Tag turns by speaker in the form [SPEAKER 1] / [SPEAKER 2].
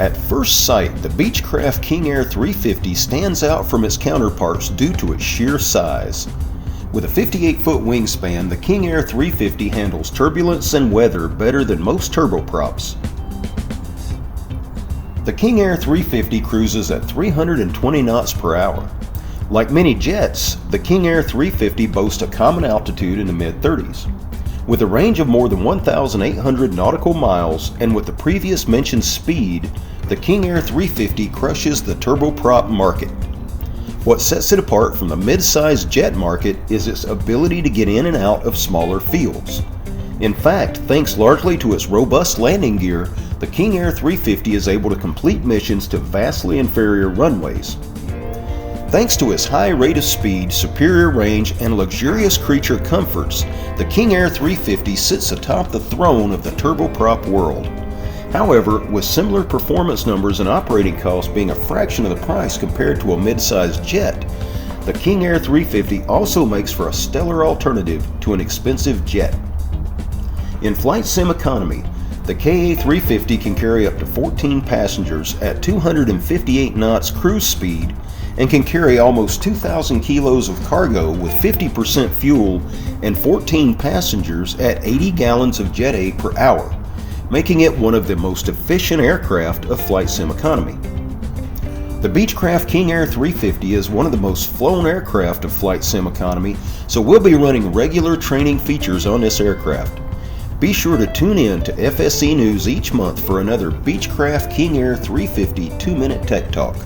[SPEAKER 1] At first sight, the Beechcraft King Air 350 stands out from its counterparts due to its sheer size. With a 58-foot wingspan, the King Air 350 handles turbulence and weather better than most turboprops. The King Air 350 cruises at 320 knots per hour. Like many jets, the King Air 350 boasts a common altitude in the mid-30s. With a range of more than 1,800 nautical miles and with the previous mentioned speed, the King Air 350 crushes the turboprop market. What sets it apart from the mid-size jet market is its ability to get in and out of smaller fields. In fact, thanks largely to its robust landing gear, the King Air 350 is able to complete missions to vastly inferior runways. Thanks to its high rate of speed, superior range, and luxurious creature comforts, the King Air 350 sits atop the throne of the turboprop world. However, with similar performance numbers and operating costs being a fraction of the price compared to a mid-sized jet, the King Air 350 also makes for a stellar alternative to an expensive jet. In flight sim economy, the KA350 can carry up to 14 passengers at 258 knots cruise speed and can carry almost 2,000 kilos of cargo with 50% fuel and 14 passengers at 80 gallons of Jet A per hour, making it one of the most efficient aircraft of flight sim economy. The Beechcraft King Air 350 is one of the most flown aircraft of flight sim economy, so we'll be running regular training features on this aircraft. Be sure to tune in to FSC News each month for another Beechcraft King Air 350 2-minute tech talk.